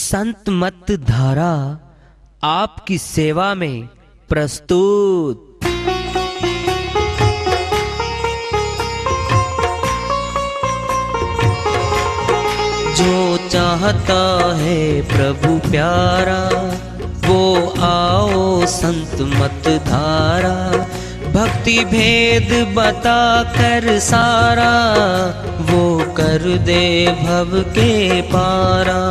संत मत धारा आपकी सेवा में प्रस्तुत। जो चाहता है प्रभु प्यारा, वो आओ संत मत धारा। भक्ति भेद बता कर सारा, वो कर दे भव के पारा।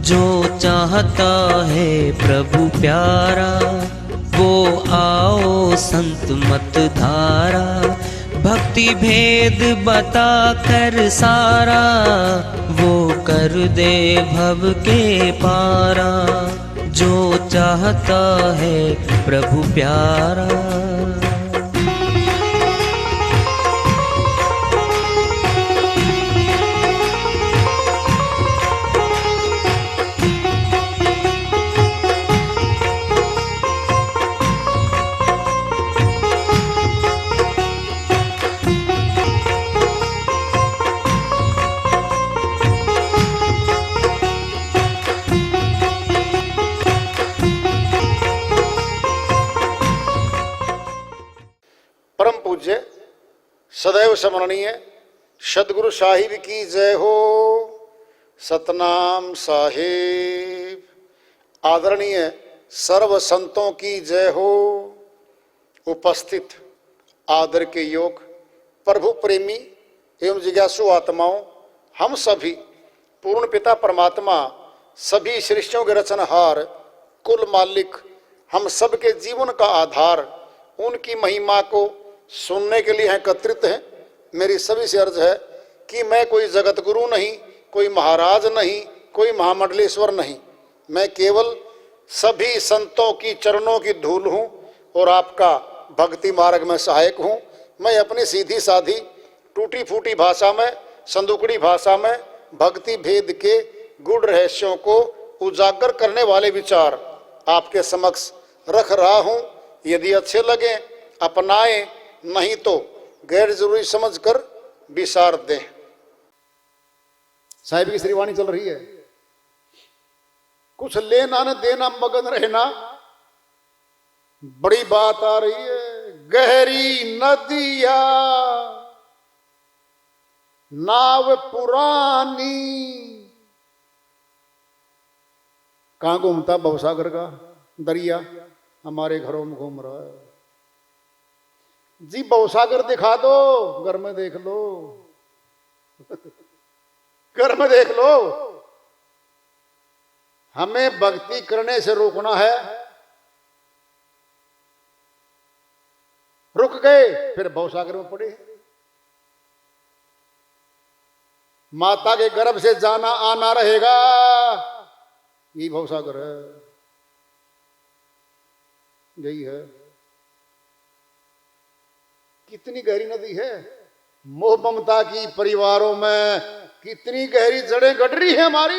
जो चाहता है प्रभु प्यारा, वो आओ संत मत धारा। भक्ति भेद बता कर सारा, वो कर दे भव के पारा। जो चाहता है प्रभु प्यारा। परम पूज्य सदैव स्मरणीय सदगुरु साहिब की जय हो। सतनाम साहिब। आदरणीय सर्व संतों की जय हो। उपस्थित आदर के योग प्रभु प्रेमी एवं जिज्ञासु आत्माओं, हम सभी पूर्ण पिता परमात्मा, सभी सृष्टियों के रचनहार, कुल मालिक, हम सब के जीवन का आधार, उनकी महिमा को सुनने के लिए एकत्रित हैं। मेरी सभी से अर्ज है कि मैं कोई जगत गुरु नहीं, कोई महाराज नहीं, कोई महामंडलेश्वर नहीं। मैं केवल सभी संतों की चरणों की धूल हूँ और आपका भक्ति मार्ग में सहायक हूँ। मैं अपनी सीधी साधी टूटी फूटी भाषा में, संदुकड़ी भाषा में भक्ति भेद के गूढ़ रहस्यों को उजागर करने वाले विचार आपके समक्ष रख रहा हूँ। यदि अच्छे लगे अपनाएं, नहीं तो गैर जरूरी समझकर विसार दें। साहिब की श्रीवाणी चल रही है। कुछ लेना न देना मगन रहना, बड़ी बात आ रही है। गहरी नदिया नाव पुरानी। कहां घूमता भवसागर का दरिया? हमारे घरों में घूम रहा है जी। भवसागर दिखा दो, घर में देख लो। घर में देख लो। हमें भक्ति करने से रोकना है। रुक गए फिर भवसागर में पड़े। माता के गर्भ से जाना आना रहेगा, यही भवसागर है, यही है। कितनी गहरी नदी है। मोह ममता की परिवारों में कितनी गहरी जड़ें गढ़ रही है हमारी।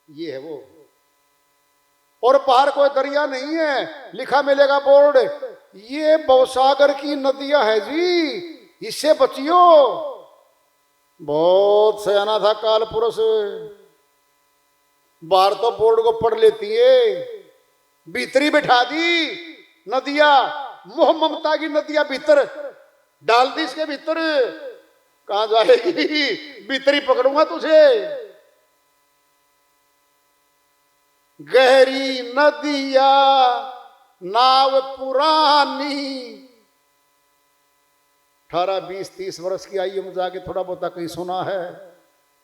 ये है वो। और पार कोई दरिया नहीं है, लिखा मिलेगा बोर्ड, ये भवसागर की नदियां है जी, इससे बचियो। बहुत सयाना था काल पुरुष। बाहर तो बोर्ड को पढ़ लेती है, भीतरी बिठा दी नदियां। मोह ममता की नदियां भीतर डाल दी। इसके भीतर कहां जाएगी? भीतर ही पकड़ूंगा तुझे। गहरी नदिया नाव पुरानी। 18, 20, 30 वर्ष की आयु में जाके थोड़ा बहुत कहीं सुना है।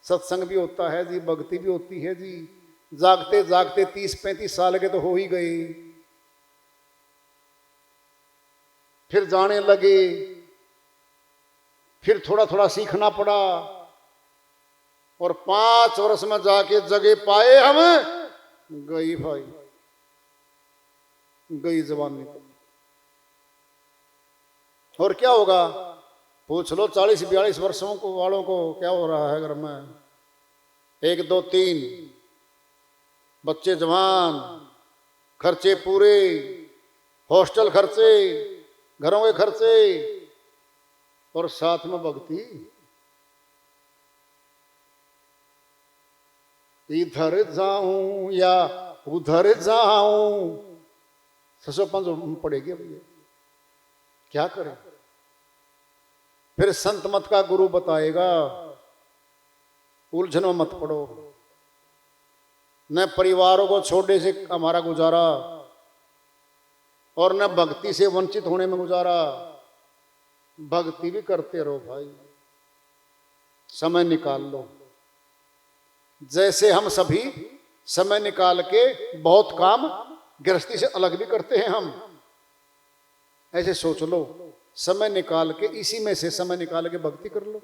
सत्संग भी होता है जी, भक्ति भी होती है जी। जागते जागते 30-35 साल के तो हो ही गए। फिर जाने लगे, फिर थोड़ा थोड़ा सीखना पड़ा और 5 वर्ष में जाके जगह पाए हम। गई भाई, गई जवान निकल। और क्या होगा? पूछ लो 40-42 वर्षों को वालों को क्या हो रहा है घर में। 1, 2, 3 बच्चे जवान, खर्चे पूरे, हॉस्टल खर्चे, घरों के खर्चे और साथ में भक्ति। इधर जाऊं या उधर जाऊं, 605 पड़ेगी अब ये, क्या करें। फिर संत मत का गुरु बताएगा उलझन में मत पड़ो, न परिवारों को छोड़ने से हमारा गुजारा और न भक्ति से वंचित होने में गुजारा। भक्ति भी करते रहो भाई, समय निकाल लो। जैसे हम सभी समय निकाल के बहुत काम गृहस्थी से अलग भी करते हैं, हम ऐसे सोच लो, समय निकाल के इसी में से समय निकाल के भक्ति कर लो।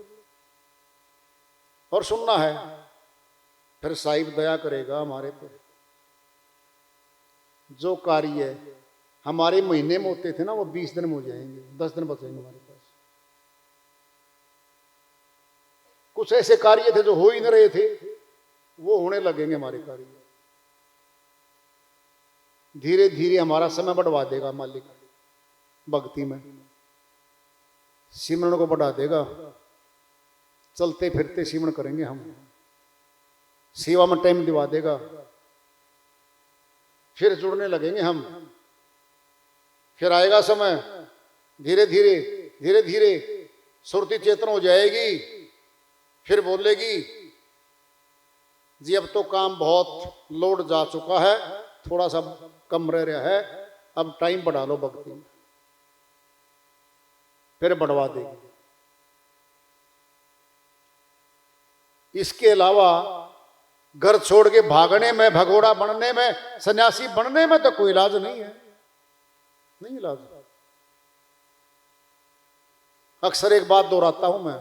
और सुनना है, फिर साहिब दया करेगा हमारे पर। जो कार्य हमारे महीने में होते थे ना, वो 20 दिन में हो जाएंगे, 10 दिन बचेंगे हमारे पास। कुछ ऐसे कार्य थे जो हो ही नहीं रहे थे, वो होने लगेंगे हमारे कार्य। धीरे धीरे हमारा समय बढ़वा देगा मालिक, भक्ति में सिमरन को बढ़ा देगा। चलते फिरते सिमरन करेंगे हम, सेवा में टाइम दिवा देगा, फिर जुड़ने लगेंगे हम। फिर आएगा समय, धीरे धीरे सुरती चेतन हो जाएगी, फिर बोलेगी जी अब तो काम बहुत लोड जा चुका है, थोड़ा सा कम रह रहा है, अब टाइम बढ़ा लो भक्ति में। फिर बढ़वा देगी। इसके अलावा घर छोड़ के भागने में, भगोड़ा बनने में, सन्यासी बनने में तो कोई इलाज नहीं है, नहीं इलाज। अक्सर एक बात दोहराता हूं मैं,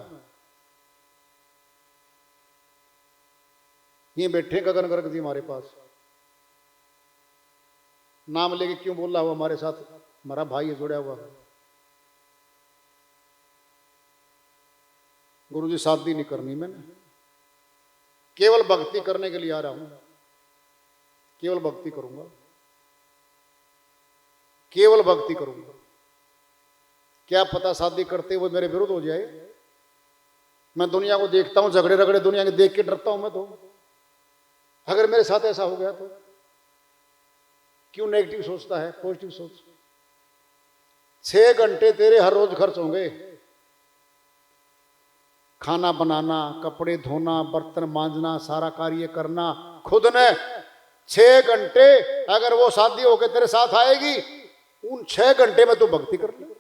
ये बैठे गगन गर्ग जी हमारे पास, नाम लेके क्यों बोल रहा हुआ, हमारे साथ हमारा भाई है, जुड़ा हुआ है। गुरु जी शादी नहीं करनी मैंने, केवल भक्ति करने के लिए आ रहा हूं, केवल भक्ति करूंगा, केवल भक्ति करूंगा। क्या पता शादी करते हुए मेरे विरुद्ध हो जाए। मैं दुनिया को देखता हूं, झगड़े रगड़े दुनिया के देख के डरता हूं मैं तो। अगर मेरे साथ ऐसा हो गया तो क्यों नेगेटिव सोचता है, पॉजिटिव सोच। 6 घंटे तेरे हर रोज खर्च होंगे, खाना बनाना, कपड़े धोना, बर्तन मांजना, सारा कार्य करना खुद ने। 6 घंटे अगर वो शादी होकर तेरे साथ आएगी, उन 6 घंटे में तू भक्ति कर ले।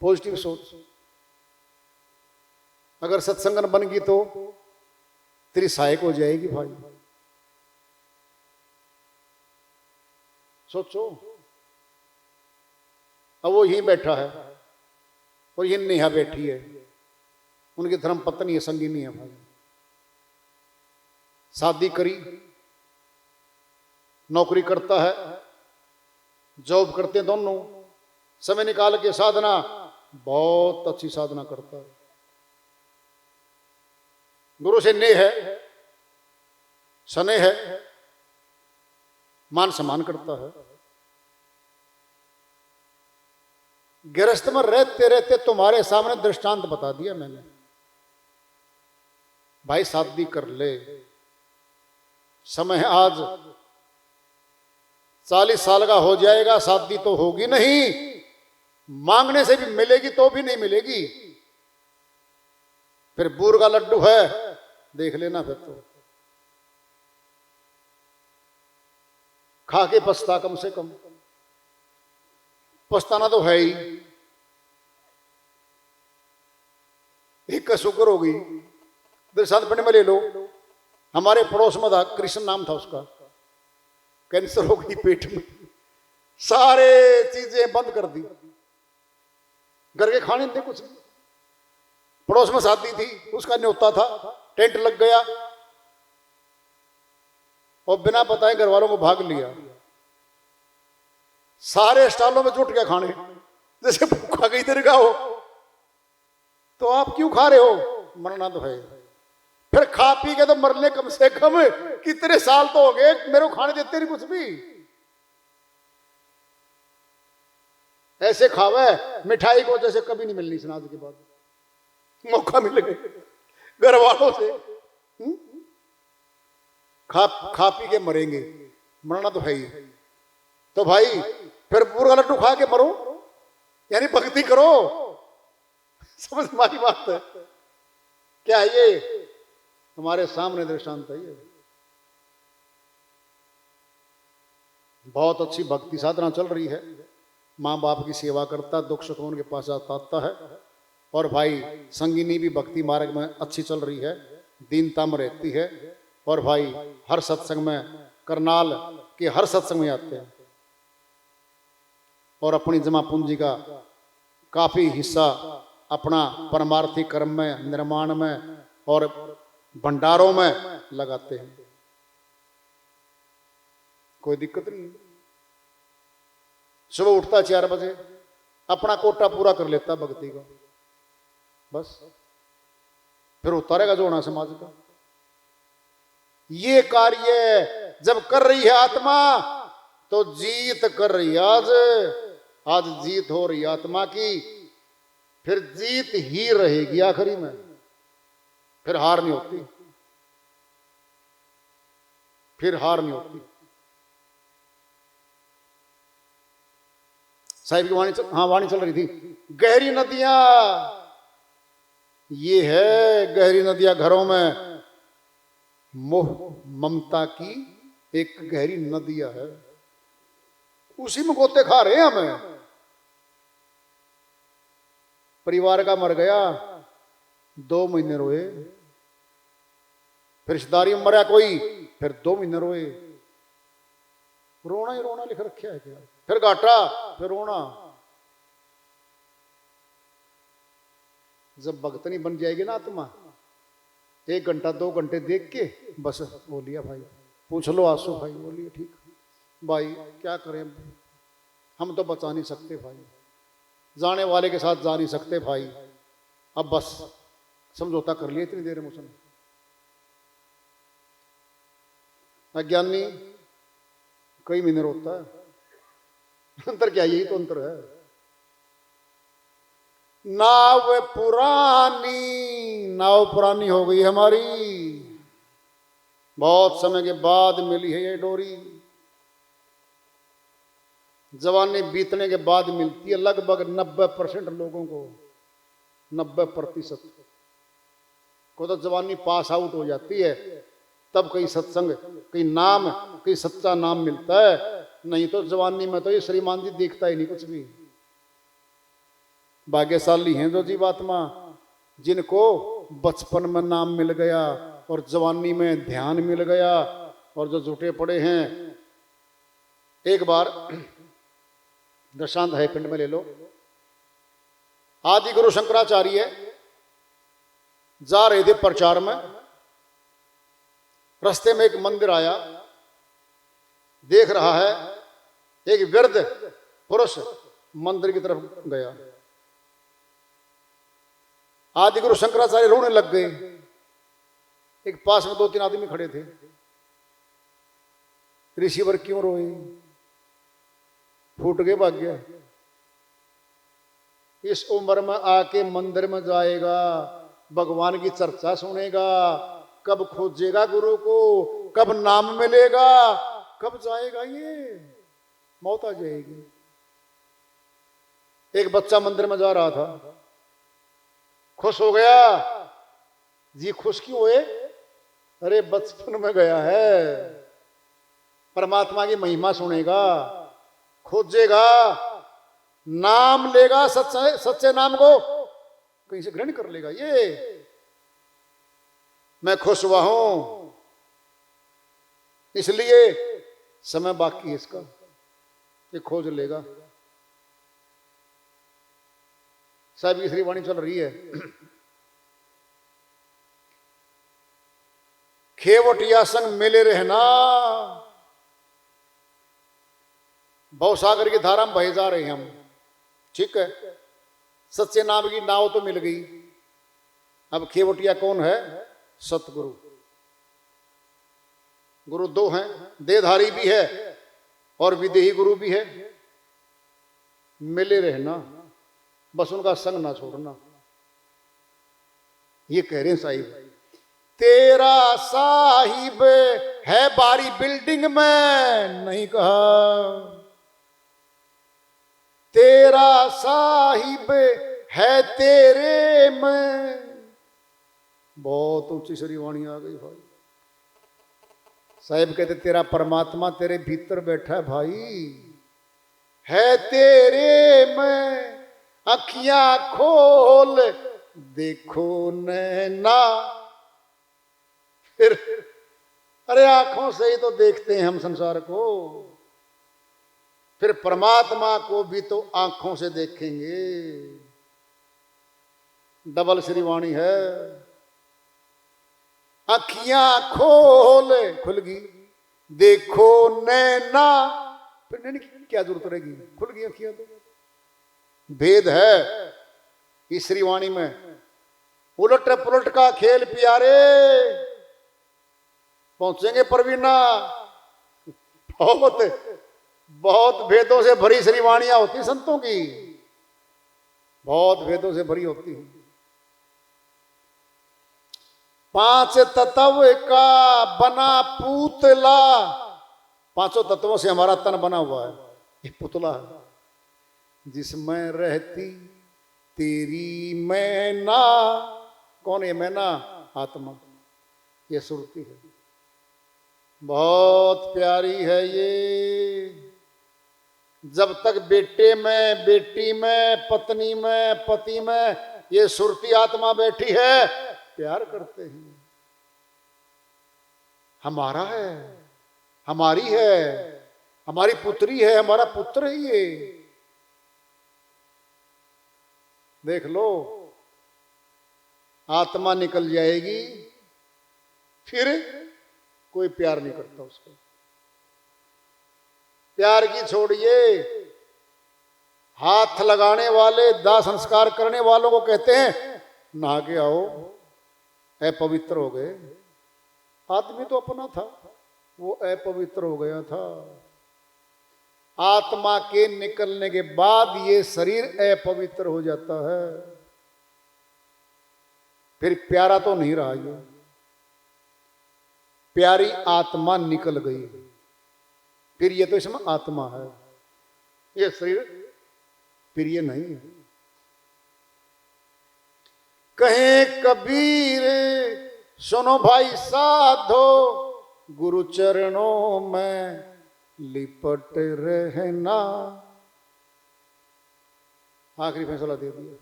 पॉजिटिव सोच। अगर सत्संगन बन गई तो तेरी सहायक हो जाएगी भाई। सोचो, अब वो यहीं बैठा है और ये नेहा बैठी है, उनकी धर्म पत्नी है, संगिनी है भाई। शादी करी, नौकरी करता है, जॉब करते हैं दोनों, समय निकाल के साधना, बहुत अच्छी साधना करता है। गुरु से नेह है, स्नेह है, मान सम्मान करता है। गृहस्थ में रहते रहते तुम्हारे सामने दृष्टांत बता दिया मैंने, भाई शादी कर ले। समय है आज, 40 साल का हो जाएगा, शादी तो होगी नहीं, मांगने से भी मिलेगी तो भी नहीं मिलेगी। फिर बूर का लड्डू है, देख लेना फिर तो। खा के पछता, कम से कम पछताना तो है ही। एक का शुक्र हो गई, दृष्टांत पढ़ने में ले लो। हमारे पड़ोस में था, कृष्ण नाम था उसका, कैंसर हो गई पेट में, सारे चीजें बंद कर दी, घर के खाने थे कुछ। पड़ोस में शादी थी, उसका न्योता था, टेंट लग गया और बिना बताए घर वालों को भाग लिया। सारे स्टॉलों में जुट गया खाने, जैसे भूखा गई तेरे का हो। तो आप क्यों खा रहे हो, मरना तो है। फिर खा पी के तो मरने कम से कम कितने साल तो हो गए, मेरे को खाने देते नहीं कुछ भी। ऐसे खावे मिठाई को जैसे कभी नहीं मिलनी। स्नाद के बाद मौका मिल गए घर वालों से, खा खा पी के मरेंगे, मरना तो है ही। तो भाई फिर पूरा लड्डू खा के मरो, यानी भक्ति करो। समझ में आई बात है? क्या है ये? तुम्हारे सामने दृष्टांत है ये। बहुत अच्छी भक्ति साधना चल रही है, माँ बाप की सेवा करता, दुख सुख उनके पास आता है। और भाई संगिनी भी भक्ति मार्ग में अच्छी चल रही है, दीनता में रहती है। और भाई हर सत्संग में, करनाल के हर सत्संग में आते हैं और अपनी जमा पूंजी का काफी हिस्सा अपना परमार्थी कर्म में, निर्माण में और भंडारों में लगाते हैं। कोई दिक्कत नहीं। सुबह उठता 4 बजे, अपना कोटा पूरा कर लेता भक्ति का, बस फिर उतारेगा जो होना समाज का। ये कार्य जब कर रही है आत्मा तो जीत कर रही है। आज जीत हो रही है आत्मा की, फिर जीत ही रहेगी आखिरी में, फिर हार नहीं होती, फिर हार नहीं होती। साहिब की वाणी चल रही थी। गहरी नदियां, ये है गहरी नदियां घरों में मोह ममता की एक गहरी नदियां है, उसी में गोते खा रहे हैं हमें। परिवार का मर गया, 2 महीने रोए, फिर रिश्तेदारी में मरा कोई, फिर 2 महीने रोए। रोना ही रोना लिख रखा है क्या? फिर घाटा, फिर रोना। जब भक्त नहीं बन जाएगी ना आत्मा, 1 घंटा 2 घंटे देख के बस वो लिया भाई, पूछ लो आंसू भाई, बोलिए ठीक भाई, क्या करें, हम तो बचा नहीं सकते भाई, जाने वाले के साथ जा नहीं सकते भाई, अब बस समझौता कर लिया इतनी देर में उसने। अज्ञानी कई महीने रोता है, अंतर क्या? यही तो अंतर है। नाव पुरानी हो गई हमारी, बहुत समय के बाद मिली है ये डोरी। जवानी बीतने के बाद मिलती है लगभग 90% लोगों को, 90% को तो जवानी पास आउट हो जाती है, तब कहीं सत्संग, कहीं नाम, कहीं सच्चा नाम मिलता है। नहीं तो जवानी में तो ये श्रीमान जी देखता ही नहीं कुछ भी। भाग्यशाली हैं जो जीवात्मा जिनको बचपन में नाम मिल गया और जवानी में ध्यान मिल गया, और जो झूठे पड़े हैं। एक बार दृष्टांत है, पिंड में ले लो। आदि गुरु शंकराचार्य जा रहे थे प्रचार में, रास्ते में एक मंदिर आया, देख रहा है एक वृद्ध पुरुष मंदिर की तरफ गया। आदि गुरु शंकराचार्य रोने लग गए। एक पास में 2-3 आदमी खड़े थे। ऋषिवर क्यों रोए? फूट गए भाग्य। इस उम्र में आके मंदिर में जाएगा, भगवान की चर्चा सुनेगा, कब खोजेगा गुरु को, कब नाम मिलेगा, कब जाएगा? ये मौत आ जाएगी। एक बच्चा मंदिर में जा रहा था, खुश हो गया। जी खुश क्यों हुए? अरे बचपन में गया है, परमात्मा की महिमा सुनेगा, खोजेगा, नाम लेगा, सच्चे नाम को कहीं से ग्रहण कर लेगा। ये मैं खुश हुआ हूं, इसलिए समय बाकी है इसका, ये खोज लेगा। साहब की श्रीवाणी चल रही है। खेवटिया संग मिले रहना, भवसागर की धारा में बहे जा रहे हैं हम, ठीक है। सच्चे नाम की नाव तो मिल गई। अब खेवटिया कौन है? सतगुरु। गुरु 2 हैं, देहधारी भी है और विदेही गुरु भी है। मिले रहना, बस उनका संग ना छोड़ना, ये कह रहे हैं साहिब। तेरा साहिब है बारी बिल्डिंग में, नहीं कहा। तेरा साहिब है तेरे में। बहुत ऊंची श्रीवाणी आ गई भाई। साहिब कहते तेरा परमात्मा तेरे भीतर बैठा है भाई, है तेरे में। अखियां खोल देखो नैना। फिर अरे आंखों से ही तो देखते हैं हम संसार को, फिर परमात्मा को भी तो आंखों से देखेंगे। डबल श्रीवाणी है। अखियां खोल, खुल गई, देखो नैना। फिर नैना की क्या जरूरत रहेगी, खुल गई अखियां तो। भेद है इस श्रीवाणी में। उलट पुलट का खेल प्यारे, पहुंचेंगे परवीना। बहुत बहुत भेदों से भरी श्रीवाणियां होती संतों की, बहुत भेदों से भरी होती है। पांच तत्व का बना पुतला। पांचों तत्वों से हमारा तन बना हुआ है, ये पुतला है जिसमें रहती तेरी मैना। कौन है मैना? आत्मा, ये सुरती है, बहुत प्यारी है ये। जब तक बेटे में, बेटी में, पत्नी में, पति में ये सुरती आत्मा बैठी है, प्यार करते हैं। हमारा है, हमारी है, हमारी पुत्री है, हमारा पुत्र है ये। देख लो, आत्मा निकल जाएगी फिर कोई प्यार नहीं करता उसको। प्यार की छोड़िए, हाथ लगाने वाले, दाह संस्कार करने वालों को कहते हैं नहा के आओ, अपवित्र हो गए। आदमी तो अपना था, वो अपवित्र हो गया था। आत्मा के निकलने के बाद ये शरीर अपवित्र हो जाता है, फिर प्यारा तो नहीं रहा ये। प्यारी आत्मा निकल गई, फिर ये तो इसमें आत्मा है, ये शरीर प्रिय नहीं है। कहे कबीर सुनो भाई साधो, गुरु चरणों में लिपट रहना। आखिरी फैसला दे दिया।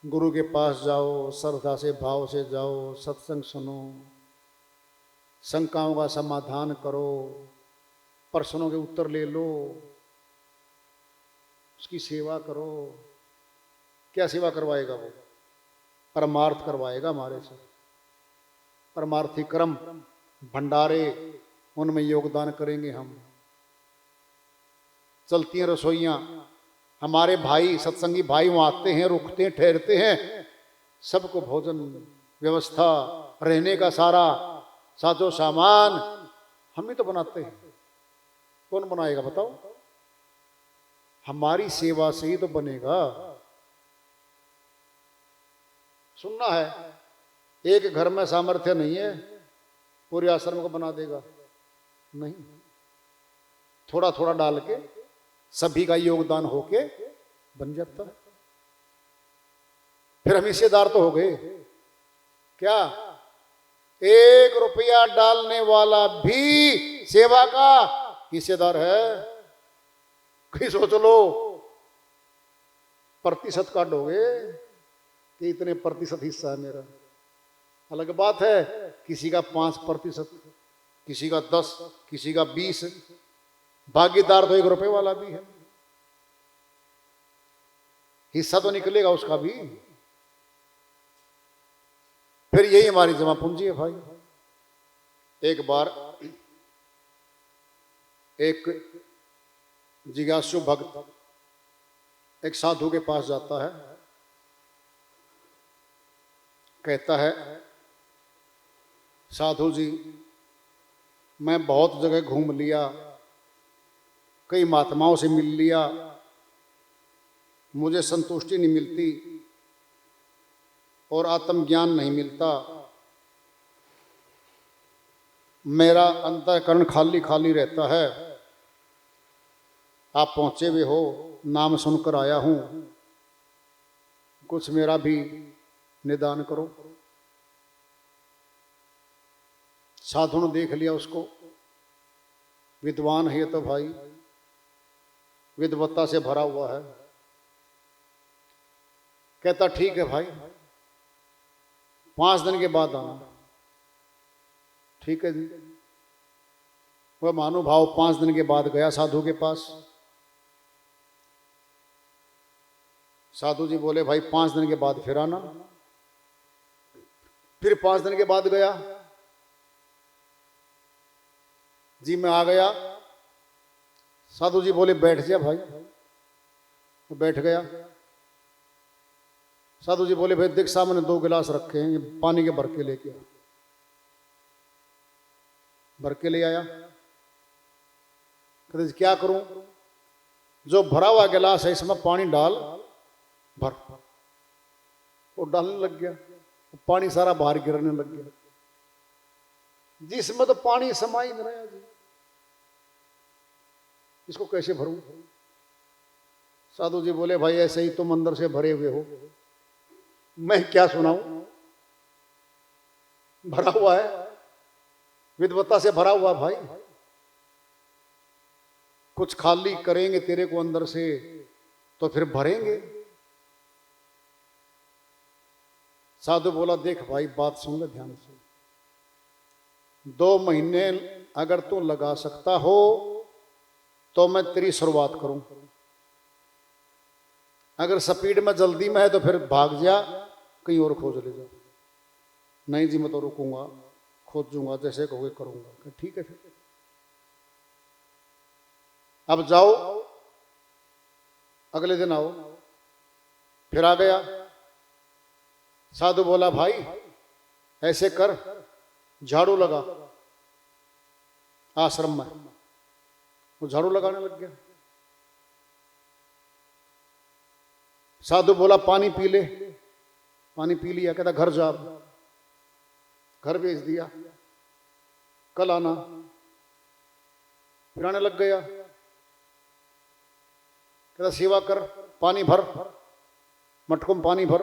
गुरु के पास जाओ, श्रद्धा से भाव से जाओ, सत्संग सुनो, शंकाओं का समाधान करो, प्रश्नों के उत्तर ले लो, उसकी सेवा करो। क्या सेवा करवाएगा वो? परमार्थ करवाएगा हमारे से। परमार्थी कर्म, भंडारे, उनमें योगदान करेंगे हम। चलती हैं रसोइयाँ, हमारे भाई सत्संगी भाई वहाँ आते हैं, रुकते हैं, ठहरते हैं, सबको भोजन व्यवस्था, रहने का सारा साजो सामान हम ही तो बनाते हैं। कौन बनाएगा बताओ? हमारी सेवा से ही तो बनेगा। सुनना है, एक घर में सामर्थ्य नहीं है पूरे आश्रम को बना देगा, नहीं। थोड़ा थोड़ा डाल के सभी का योगदान होके बन जाता है। फिर हम हिस्सेदार तो हो गए। क्या 1 रुपया डालने वाला भी सेवा का हिस्सेदार है? कहीं सोच लो, प्रतिशत काटोगे कि इतने प्रतिशत हिस्सा है मेरा। अलग बात है किसी का 5%, किसी का 10, किसी का 20, भागीदार तो 1 रुपए वाला भी है, हिस्सा तो निकलेगा उसका भी। फिर यही हमारी जमा पूंजी है भाई। एक बार एक जिज्ञासु भक्त एक साधु के पास जाता है, कहता है साधु जी, मैं बहुत जगह घूम लिया, कई महात्माओं से मिल लिया, मुझे संतुष्टि नहीं मिलती। और आत्मज्ञान नहीं मिलता, मेरा अंतःकरण खाली खाली रहता है। आप पहुंचे हुए हो, नाम सुनकर आया हूं, कुछ मेरा भी निदान करो। साधु ने देख लिया उसको, विद्वान है ये तो भाई, विद्वत्ता से भरा हुआ है। कहता ठीक है भाई, 5 दिन के बाद आना। ठीक है जी। वह महानुभाव 5 दिन के बाद गया साधु के पास। साधु जी बोले भाई 5 दिन के बाद फिर आना। फिर 5 दिन के बाद गया जी, मैं आ गया। साधु जी बोले बैठ जा भाई, तो बैठ गया। साधु जी बोले भाई देख सामने 2 गिलास रखे हैं, ये पानी के भर के लेके आ। भर के ले आया। कहते क्या करूं? जो भरा हुआ गिलास है इसमें पानी डाल, भर। वो डालने लग गया, वो पानी सारा बाहर गिरने लग गया, जिसमें तो पानी समा ही नहीं रहा जी। इसको कैसे भरूं? साधु जी बोले भाई ऐसे ही तुम अंदर से भरे हुए हो, मैं क्या सुनाऊं? भरा हुआ है, विद्वत्ता से भरा हुआ भाई। कुछ खाली करेंगे तेरे को अंदर से तो फिर भरेंगे। साधु बोला देख भाई बात सुन ले ध्यान से, 2 महीने अगर तू लगा सकता हो तो मैं तेरी शुरुआत करूं। अगर स्पीड में जल्दी में है तो फिर भाग जा, कहीं और खोज ले जा। नहीं जी मैं तो रुकूंगा, खोजूंगा, जैसे कहोगे करूंगा। ठीक है फिर अब जाओ, अगले दिन आओ। फिर आ गया। साधु बोला भाई ऐसे कर, झाड़ू लगा आश्रम में। वो झाड़ू लगाने लग गया। साधु बोला पानी पी ले। पानी पी लिया। कहता घर जा। घर भेज दिया, कल आना। फिर आने लग गया। कहता सेवा कर, पानी भर, मटकों में पानी भर।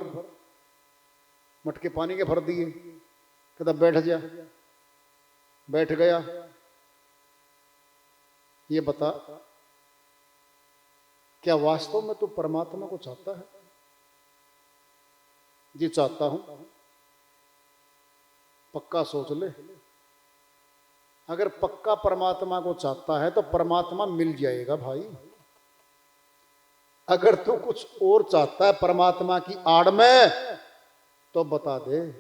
मटके पानी के भर दिए। कहता बैठ जा। बैठ गया। ये बता क्या वास्तव में तू परमात्मा को चाहता है? जी चाहता हूं। पक्का सोच ले, अगर पक्का परमात्मा को चाहता है तो परमात्मा मिल जाएगा भाई। अगर तू कुछ और चाहता है परमात्मा की आड़ में तो बता दे,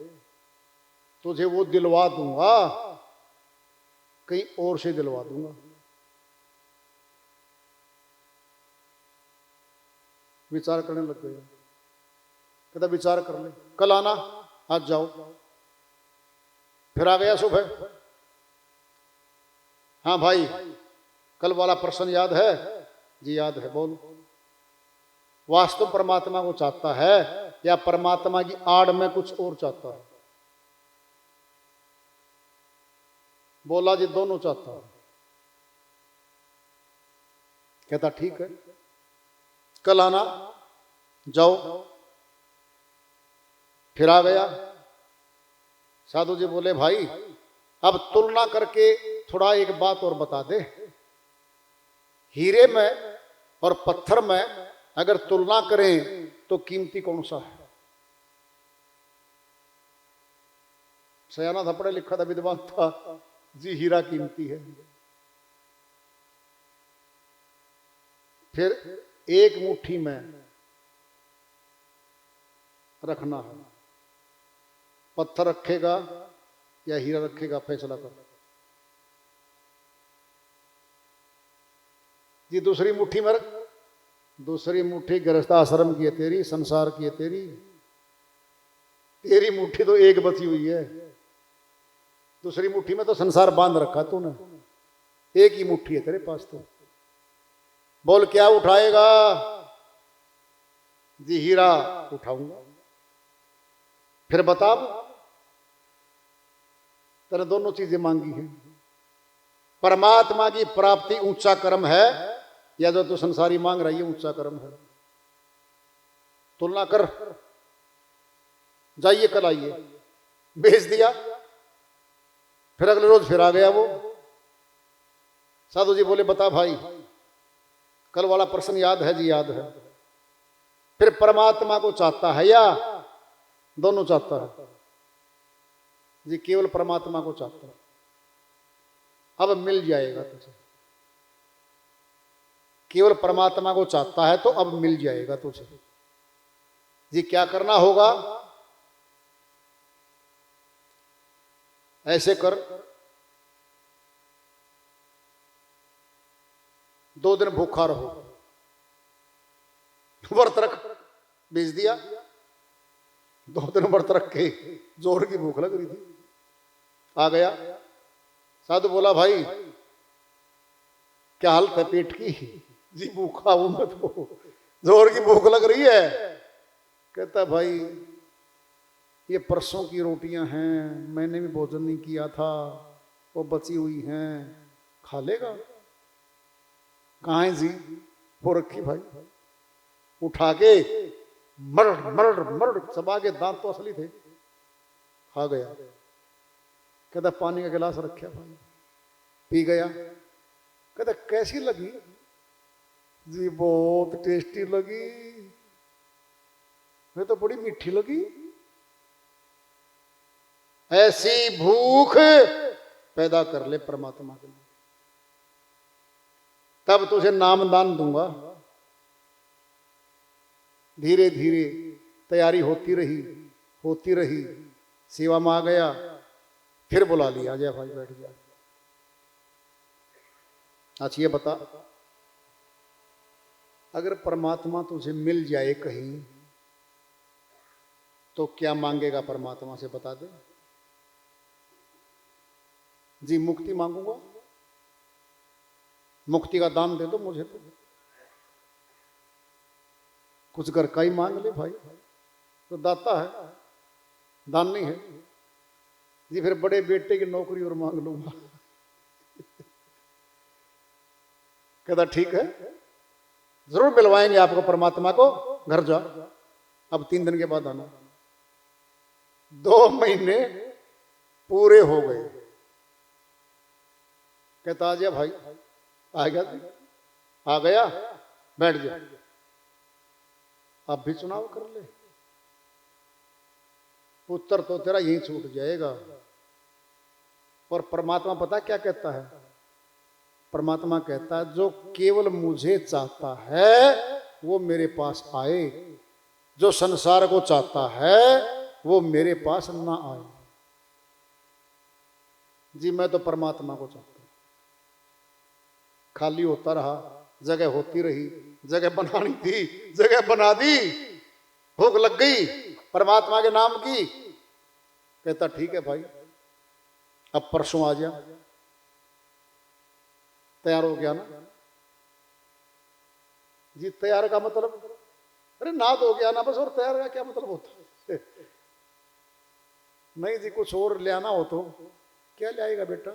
तुझे वो दिलवा दूंगा, कहीं और से दिलवा दूंगा। विचार करने लग गया। कहता विचार कर ले, कल आना, आज जाओ। फिर आ गया सुबह। हाँ भाई कल वाला प्रश्न याद है? जी याद है। बोल, वास्तव परमात्मा को चाहता है या परमात्मा की आड़ में कुछ और चाहता है? बोला जी दोनों चाहता है। कहता ठीक है, कल आना, जाओ। फिर आ गया। साधु जी बोले भाई अब तुलना करके थोड़ा एक बात और बता दे, हीरे में और पत्थर में अगर तुलना करें तो कीमती कौन सा है? सयाना था, पढ़ा लिखा था, विद्वान था जी, हीरा कीमती है। फिर एक मुट्ठी में रखना है, पत्थर रखेगा या हीरा रखेगा, फैसला कर जी। दूसरी मुट्ठी में रख। दूसरी मुट्ठी गृहस्थ आश्रम की है तेरी, संसार की है तेरी। तेरी मुट्ठी तो एक बची हुई है, दूसरी मुट्ठी में तो संसार बांध रखा तूने। एक ही मुट्ठी है तेरे पास तो। बोल क्या उठाएगा? जी हीरा उठाऊंगा। फिर बता, तेरे दोनों चीजें मांगी हैं। परमात्मा की प्राप्ति ऊंचा कर्म है या जो तू संसारी मांग रही है ऊंचा कर्म है? तुलना कर। जाइए कल आइए, भेज दिया, फिर अगले रोज फिर आ गया वो। साधु जी बोले बता भाई, कल वाला प्रश्न याद है? जी याद है। फिर परमात्मा को चाहता है या दोनों चाहता है? जी केवल परमात्मा को चाहता है। अब मिल जाएगा तुझे। केवल परमात्मा को चाहता है तो अब मिल जाएगा तुझे। जी क्या करना होगा? ऐसे कर, 2 दिन भूखा रहो, व्रत रख। भेज दिया, 2 दिन व्रत रख के, जोर की भूख लग रही थी, आ गया। साधु बोला भाई क्या हालत है पेट की? जी भूखा हूं मैं तो, जोर की भूख लग रही है। कहता भाई ये परसों की रोटियां हैं, मैंने भी भोजन नहीं किया था, वो बची हुई हैं, खा लेगा? कहाँ है जी? वो रखी भाई। उठा के मर्ड मर्ड मर्ड चबा के, दांत तो असली थे, खा गया। कहता पानी का गिलास रखा भाई, पी गया। कहता कैसी लगी? जी बहुत टेस्टी लगी, मैं तो बड़ी मीठी लगी। ऐसी भूख पैदा कर ले परमात्मा के लिए, तब तुझे नाम दान दूंगा। धीरे धीरे तैयारी होती रही, सेवा में आ गया, फिर बुला लिया, आजा भाई बैठ जा। अच्छा ये बता, अगर परमात्मा तुझे मिल जाए कहीं तो क्या मांगेगा परमात्मा से? बता दे। जी मुक्ति मांगूंगा, मुक्ति का दान दे दो मुझे तो। कुछ घर का ही मांग ले भाई, तो दाता है, दान नहीं है। जी फिर बड़े बेटे की नौकरी और मांग लूंगा। कहता ठीक है, जरूर मिलवाएंगे आपको परमात्मा को, घर जा, अब 3 दिन के बाद आना। 2 महीने पूरे हो गए। कहता आ जा भाई, आ गया, आ गया, बैठ जा, अब भी चुनाव कर ले, उत्तर तो तेरा यहीं छूट जाएगा। और परमात्मा पता क्या कहता है? परमात्मा कहता है जो केवल मुझे चाहता है वो मेरे पास आए, जो संसार को चाहता है वो मेरे पास ना आए। जी मैं तो परमात्मा को चाहता हूं। खाली होता रहा, जगह होती रही, जगह बनानी थी, जगह बना दी, भूख लग गई परमात्मा के नाम की। कहता ठीक है भाई, अब परसों आ जा। तैयार हो गया ना? जी तैयार का मतलब, अरे नाद हो गया ना बस, और तैयार का क्या मतलब होता है? नहीं जी कुछ और ले आना हो तो। क्या लाएगा बेटा?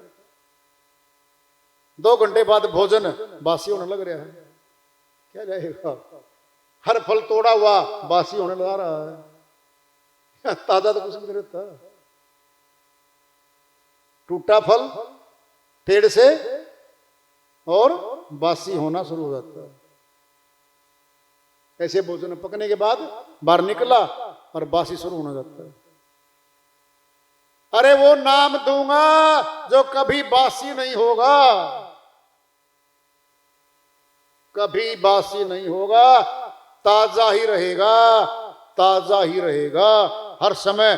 2 घंटे बाद भोजन बासी होने लग रहा है, क्या जाएगा? हर फल तोड़ा हुआ बासी होने लगा रहा है, ताजा तो कुछ नहीं रहता। टूटा फल पेड़ से और बासी होना शुरू हो जाता है। ऐसे भोजन पकने के बाद बाहर निकला और बासी शुरू होना जाता है। अरे वो नाम दूंगा जो कभी बासी नहीं होगा, कभी बासी नहीं होगा, ताजा ही रहेगा, ताजा ही रहेगा, हर समय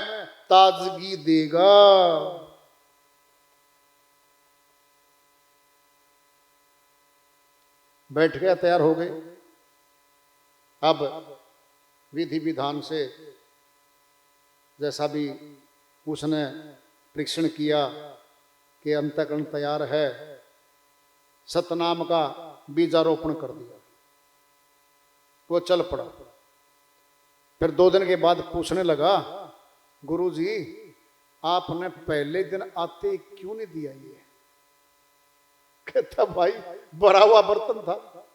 ताजगी देगा। बैठ गया, तैयार हो गए। अब विधि विधान से जैसा भी उसने परीक्षण किया कि अंतःकरण तैयार है, सतनाम का बीजारोपण कर दिया, वो चल पड़ा। फिर 2 दिन के बाद पूछने लगा गुरु जी आपने पहले दिन आते क्यों नहीं दिया ये? कहता भाई भरा हुआ बर्तन था,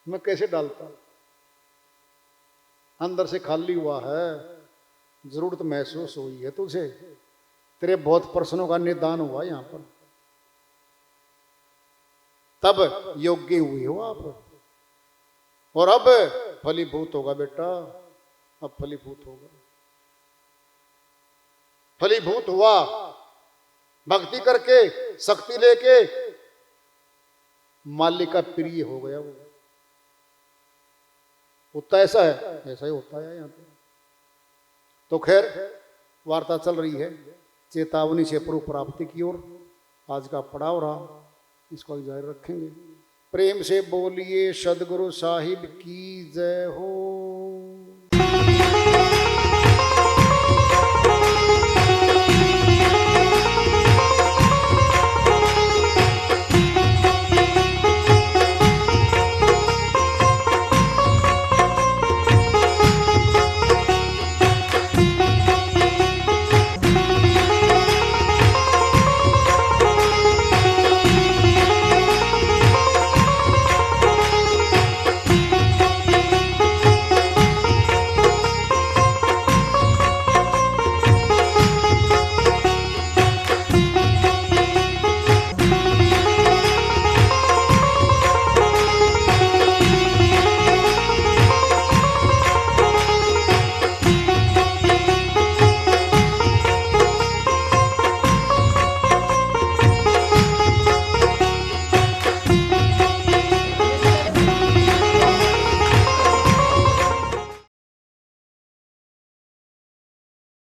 मैं कैसे डालता? अंदर से खाली हुआ है, जरूरत महसूस हुई है तुझे, तेरे बहुत प्रश्नों का निदान हुआ यहां पर, तब योग्य हुए हो आप, और अब फलीभूत होगा बेटा, अब फलीभूत होगा। फलीभूत हुआ भक्ति करके, शक्ति लेके, मालिक का प्रिय हो गया वो। होता ऐसा है, ऐसा ही होता है यहाँ पे। तो खैर वार्ता चल रही है चेतावनी से पूर्व प्राप्ति की ओर। आज का पड़ाव रहा, इसको जारी रखेंगे। प्रेम से बोलिए सदगुरु साहिब की जय हो।